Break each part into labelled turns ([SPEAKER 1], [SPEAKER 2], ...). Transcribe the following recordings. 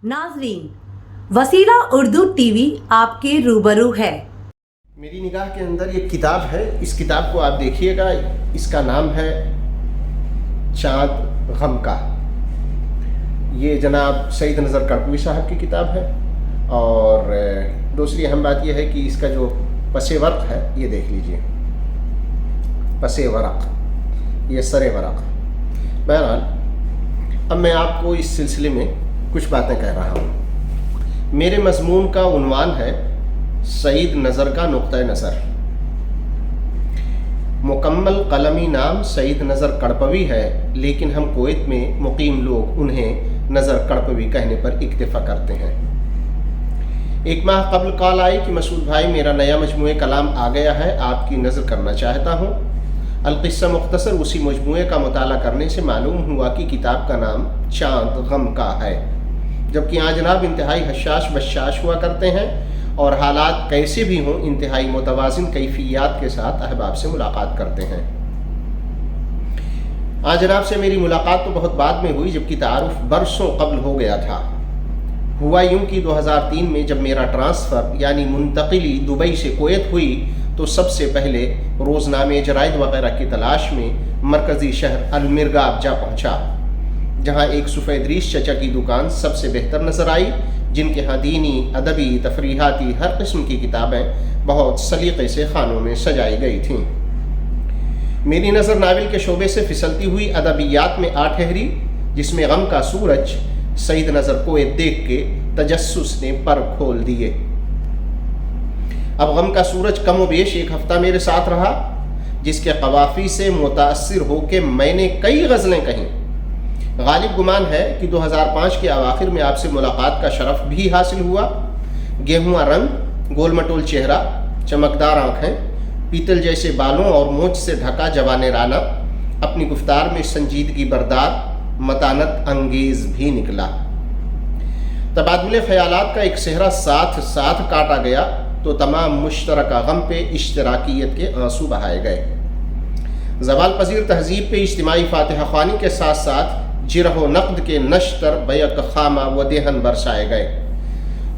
[SPEAKER 1] नाजरीन, वसीला उर्दू टीवी आपके रूबरू है।
[SPEAKER 2] मेरी निगाह के अंदर ये किताब है। इस किताब को आप देखिएगा। इसका नाम है चाँद गम का। ये जनाब सईद नज़र कड़पवी साहब की किताब है। और दूसरी अहम बात यह है कि इसका जो पसे वर्क है, ये देख लीजिए, पसे वरक, ये सरे वरक। बहरहाल, अब मैं आपको इस सिलसिले में कुछ बातें कह रहा हूँ। मेरे मज़मून का उन्वान है सईद नज़र का नुक्ता नज़र। मुकम्मल कलमी नाम सईद नज़र कड़पवी है, लेकिन हम कुवैत में मुकीम लोग उन्हें नज़र कड़पवी कहने पर इक्तिफ़ा करते हैं। एक माह कबल कॉल आई कि मसूद भाई, मेरा नया मजमूए कलाम आ गया है, आपकी नज़र करना चाहता हूँ। अलक़िस्सा मुख्तसर उसी मजमूए का मुताला करने से मालूम हुआ कि किताब का नाम चाँद गम का है, जबकि यहाँ जनाब इंतहाई हशाश बशाश हुआ करते हैं और हालात कैसे भी हों इंतहाई मुतवाज़िन कैफियत के साथ अहबाब से मुलाकात करते हैं। आज जनाब से मेरी मुलाकात तो बहुत बाद में हुई, जबकि तारुफ बरसों कबल हो गया था। हुआ यूँ कि 2003 में जब मेरा ट्रांसफ़र यानी मुंतकिली दुबई से कुवैत हुई, तो सबसे पहले रोज़नामे जराइद वगैरह की तलाश में मरकज़ी शहर अलमिरगाब जा पहुँचा, जहाँ एक सफ़ेदरीश चचा की दुकान सबसे बेहतर नज़र आई, जिनके यहाँ दीनी, अदबी, तफरीहाती हर किस्म की किताबें बहुत सलीक़े से खानों में सजाई गई थीं। मेरी नज़र नावल के शोबे से फिसलती हुई अदबियात में आ ठहरी, जिसमें गम का सूरज सईद नज़र को देख के तजस्सुस ने पर खोल दिए। अब गम का सूरज कम बेश एक हफ़्ता मेरे साथ रहा, जिसके कवाफ़ी से मुतासिर होकर मैंने कई गज़लें कहीं। गालिब गुमान है कि 2005 के अवाखिर में आपसे मुलाकात का शरफ भी हासिल हुआ। गेहुआ रंग, गोल मटोल चेहरा, चमकदार आँखें, पीतल जैसे बालों और मूंछ से ढका जवाने राना, अपनी गुफ्तार में संजीदगी बरदार, मतानत अंगेज़ भी निकला। तबादुले ख़यालात का एक सेहरा साथ साथ काटा गया तो तमाम मुश्तरका गम पे इश्तराकियत के आंसू बहाए गए। ज़वाल पज़ीर तहज़ीब पे इज्तिमाई फातिहा ख़्वानी के साथ साथ जिरह नक़द के नश्तर बैक खामा व देहन बरसाए गए।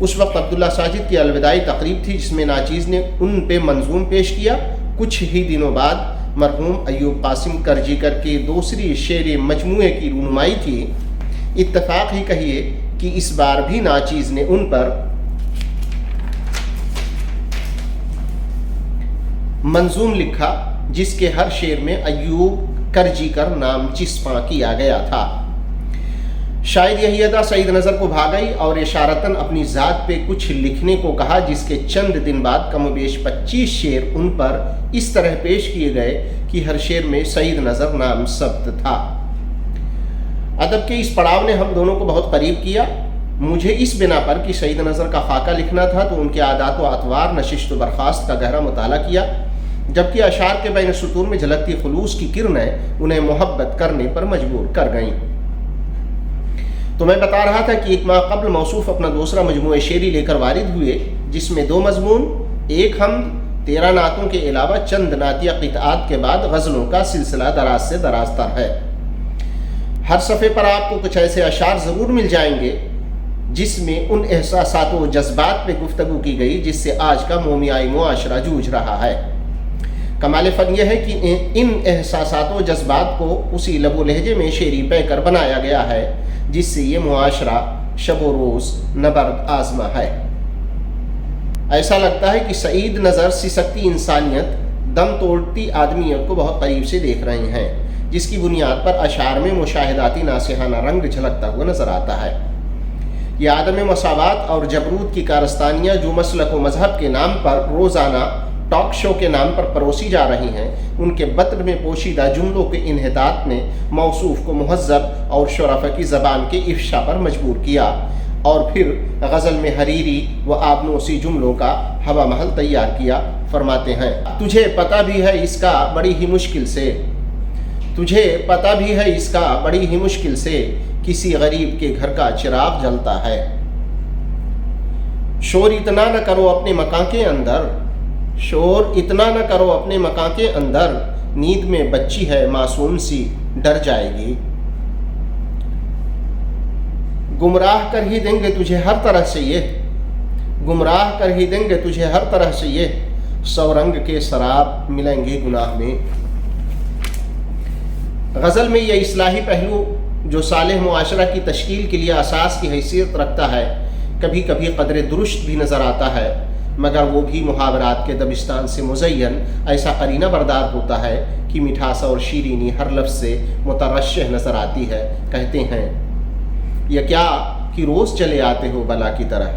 [SPEAKER 2] उस वक्त अब्दुल्ला साजिद की अलविदाई तकरीब थी, जिसमें नाचीज़ ने उन पे मंजूम पेश किया। कुछ ही दिनों बाद मरहूम अयूब कासिम करजीकर के दूसरी शेर मजमूए की रूनुमाई थी। इत्तफ़ाक़ ही कहिए कि इस बार भी नाचीज़ ने उन पर मंजूम लिखा, जिसके हर शेर में अयूब करजीकर नाम चिस्पा किया गया था। शायद यही अदा सईद नज़र को भा गई और इशारतन अपनी ज़ात पे कुछ लिखने को कहा, जिसके चंद दिन बाद कम बेश 25 शेर उन पर इस तरह पेश किए गए कि हर शेर में सईद नज़र नाम सब्त था। अदब के इस पड़ाव ने हम दोनों को बहुत करीब किया। मुझे इस बिना पर कि सईद नज़र का खाका लिखना था, तो उनके आदात व अतवार, नशिस्त व बर्खास्त का गहरा मुताला किया, जबकि अशार के बैन सुतूर में झलकती खुलूस की किरणें उन्हें मोहब्बत करने पर मजबूर कर गईं। तो मैं बता रहा था कि एक माह कबल मौसूफ अपना दूसरा मजमूए शेरी लेकर वारिद हुए, जिसमें 2 मजमून, एक हम 13 नातों के अलावा चंद नातिया क़ितात के बाद गज़लों का सिलसिला दराज से दराज तर है। हर सफ़े पर आपको कुछ ऐसे अशार ज़रूर मिल जाएंगे जिसमें उन एहसासात व जज्बात पे गुफ्तगू की गई जिससे आज का मोमियाई मुआशरा जूझ रहा है। कमाल फ़न यह है कि इन एहसासात व जज्बात को उसी लबो लहजे में शेरी पैकर बनाया गया है जिससे ये मुआशरा शबो रोज़ नबर्द आज़मा है। ऐसा लगता है कि सईद नज़र सिसकती इंसानियत, दम तोड़ती आदमियत को बहुत करीब से देख रहे हैं, जिसकी बुनियाद पर अशार में मुशाहिदाती नासिहाना रंग झलकता हुआ नज़र आता है। ये आदम मसावात और जबरूत की कारस्तानियाँ जो मसलक व मजहब के नाम पर रोज़ाना टॉक शो के नाम पर परोसी जा रही हैं, उनके बत्र में पोशीदा जुमलों के इन्हितात ने मौसूफ़ को मुहज़्ज़ब और शरफ़ की ज़बान के इफ़शा पर मजबूर किया और फिर गज़ल में हरीरी व आबनोसी जुमलों का हवा महल तैयार किया। फरमाते हैं, तुझे पता भी है इसका बड़ी ही मुश्किल से, तुझे पता भी है इसका बड़ी ही मुश्किल से, किसी गरीब के घर का चिराग जलता है। शोर इतना न करो अपने मकान के अंदर, शोर इतना न करो अपने मकान के अंदर, नींद में बच्ची है मासूम सी डर जाएगी। गुमराह कर ही देंगे तुझे हर तरह से ये, गुमराह कर ही देंगे तुझे हर तरह से ये, 100 रंग के शराब मिलेंगे गुनाह में। गज़ल में यह इस्लाही पहलू जो सालेह मुआशरा की तश्कील के लिए असास की हैसियत रखता है, कभी कभी कदर दुरुस्त भी नज़र आता है, मगर वो भी मुहावरात के दबिस्तान से मुज़य्यन ऐसा करीना बरदार होता है कि मिठास और शीरीनी हर लफ्ज़ से मुतरश्शिह नज़र आती है। कहते हैं, यह क्या कि रोज़ चले आते हो बला की तरह,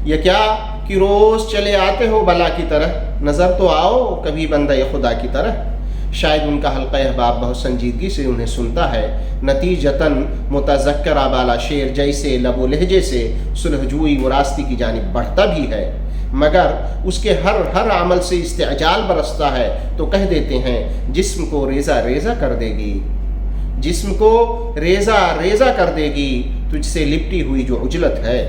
[SPEAKER 2] यह क्या कि रोज़ चले आते हो बला की तरह, नज़र तो आओ कभी बंदे खुदा की तरह। शायद उनका हल्का अहबाब बहुत संजीदगी से उन्हें सुनता है। नतीजतन मुतज़क्कर बाला शेर जैसे लबो लहजे से सुलहजूई व रास्ती की जानिब बढ़ता भी है, मगर उसके हर अमल से इस्तेजाल बरसता है तो कह देते हैं, जिस्म को रेज़ा रेज़ा कर देगी, जिस्म को रेज़ा रेज़ा कर देगी तुझसे लिपटी हुई जो उजलत है।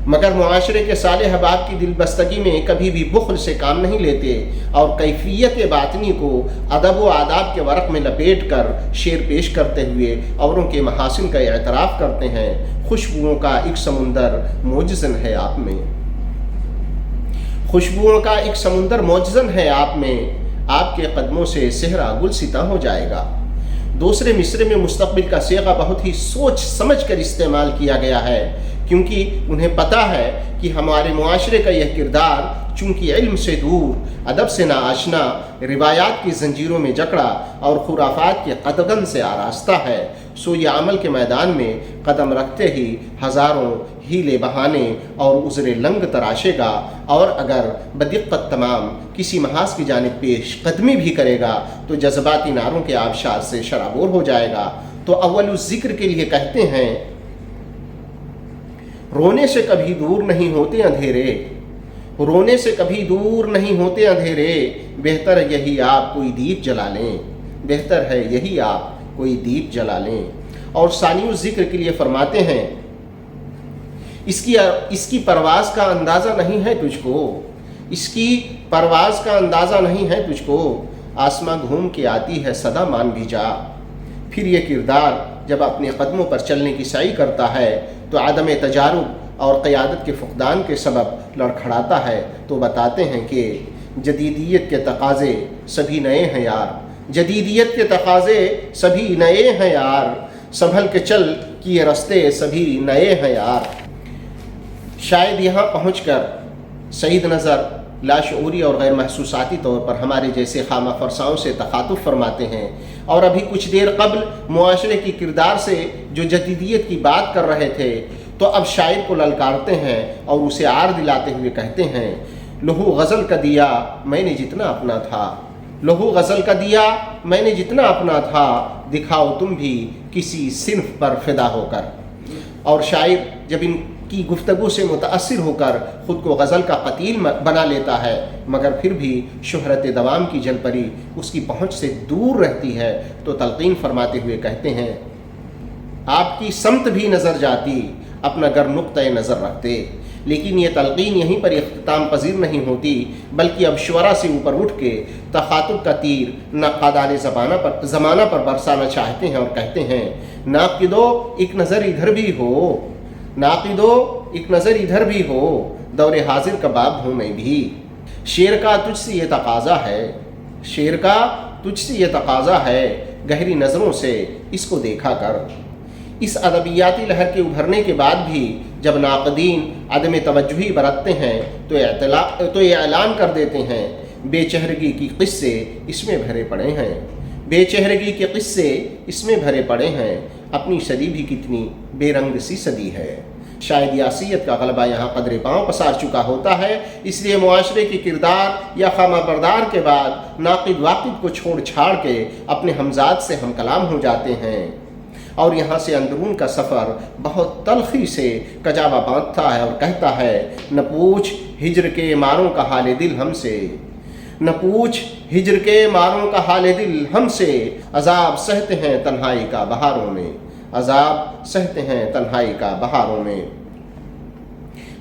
[SPEAKER 2] मगर मुआशरे के साले अहबाब की दिलबस्तगी में कभी भी बुख्ल से काम नहीं लेते और कैफियत बातनी को अदब व आदाब के वरक़ में लपेट कर शेर पेश करते हुए औरों के महासिन का एतराफ़ करते हैं। खुशबुओं का एक समुंदर मौजज़न है आप में, खुशबुओं का एक समुंदर मौजज़न है आप में, आपके कदमों से सेहरा गुलसिता हो जाएगा। दूसरे मिसरे में मुस्तक़बिल का सीगा बहुत ही सोच समझ कर इस्तेमाल किया गया है, क्योंकि उन्हें पता है कि हमारे मुआशरे का यह किरदार चूँकि इल्म से दूर, अदब से नाआशना, रिवायात की जंजीरों में जकड़ा और खुराफात के कदगन से आरास्ता है, सो ये अमल के मैदान में कदम रखते ही हज़ारों हीले बहाने और उज़रे लंग तराशेगा, और अगर बदिक्कत तमाम किसी महाज की जानिब पेश कदमी भी करेगा तो जज्बाती नारों के आबशार से शराबोर हो जाएगा। तो अव्वल ज़िक्र के लिए कहते हैं, रोने से कभी दूर नहीं होते अंधेरे, रोने से कभी दूर नहीं होते अंधेरे, बेहतर यही आप कोई दीप जला लें, बेहतर है यही आप कोई दीप जला लें। और सानिउ ज़िक्र के लिए फरमाते हैं, इसकी परवाज़ का अंदाज़ा नहीं है तुझको, इसकी परवाज़ का अंदाज़ा नहीं है तुझको, आसमां घूम के आती है सदा मान भी जा। फिर ये किरदार जब अपने कदमों पर चलने की सही करता है तो आदम तजारुब और क़यादत के फ़ुक़दान के सबब लड़खड़ाता है, तो बताते हैं कि जदीदियत के तकाज़े सभी नए हैं यार, जदीदियत के तकाज़े सभी नए हैं यार, संभल के चल कि ये रस्ते सभी नए हैं यार। शायद यहाँ पहुँचकर सईद नज़र लाशऊरी और गैर महसूसाती तौर पर हमारे जैसे खामा फरसाओं से तखातुब फरमाते हैं, और अभी कुछ देर कबल मुआशरे की किरदार से जो जदीदियत की बात कर रहे थे, तो अब शायर को ललकारते हैं और उसे आर दिलाते हुए कहते हैं, लहू गज़ल का दिया मैंने जितना अपना था, लहू गज़ल का दिया मैंने जितना अपना था, दिखाओ तुम भी किसी सिन्फ पर फिदा होकर। और शायर जब इनकी गुफ्तगू से मुतासिर होकर ख़ुद को गज़ल का क़तील बना लेता है, मगर फिर भी शोहरत दवाम की जलपरी उसकी पहुँच से दूर रहती है, तो तलक़ीन फरमाते हुए कहते हैं, आपकी समत भी नज़र जाती अपना गर नुक्ता नज़र रखते। लेकिन ये तलक़ीन यहीं पर इख्तिताम पजीर नहीं होती, बल्कि अब शुअरा से ऊपर उठ के तखातुब का तीर नक़ादान ज़माना पर बरसाना चाहते हैं और कहते हैं, नाक़िदो एक नज़र इधर भी हो, नाक़िदो एक नज़र इधर भी हो, दौरे हाजिर का बाब हूँ मैं भी। शेर का तुझसे ये तकाज़ा है, शेर का तुझसे ये तकाज़ा है, गहरी नज़रों से इसको देखा कर। इस अदबियाती लहर के उभरने के बाद भी जब नाक़दीन अदम तवज्जुही बरतते हैं तो ये ऐलान कर देते हैं, बेचेहरगी की क़िस्से इसमें भरे पड़े हैं, बेचेहरगी के क़िस्से इसमें भरे पड़े हैं, अपनी सदी भी कितनी बेरंग सी सदी है। शायद यासियत का गलबा यहाँ कदरे पाँव पसार चुका होता है, इसलिए मुआशरे की किरदार या खामा बरदार के बाद नाक़िद वाक़िद को छोड़ छाड़ के अपने हमजाद से हम कलाम हो जाते हैं, और यहाँ से अंदरून का सफ़र बहुत तलखी से कजावा बांधता है और कहता है, न पूछ हिज्र के मारों का हाल दिल हमसे, न पूछ हिज्र के मारों का हाल दिल हमसे, अजाब सहते हैं तन्हाई का बहारों में, अजाब सहते हैं तन्हाई का बहारों में।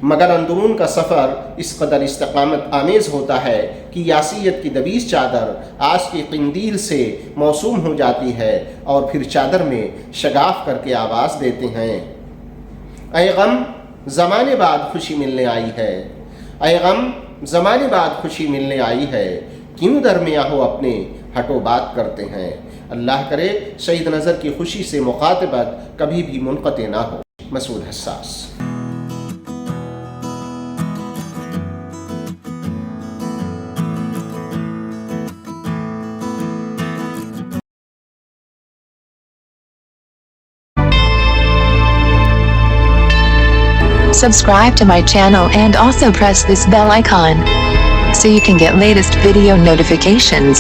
[SPEAKER 2] मगर अंदरून का सफ़र इस कदर इस्तकामत आमेज़ होता है कि यासियत की दबीस चादर आस की क़िंदील से मौसूम हो जाती है और फिर चादर में शगाफ करके आवाज़ देते हैं, اے غم زمانے بعد خوشی ملنے آئی ہے، اے غم زمانے بعد خوشی ملنے آئی ہے، کیوں درمیاں ہو اپنے ہٹو بات کرتے ہیں۔ اللہ کرے سعید نظر کی خوشی سے مخاطبت کبھی بھی منقطع نہ ہو۔ مسعود حساس۔
[SPEAKER 3] Subscribe to my channel and also press this bell icon so you can get latest video notifications.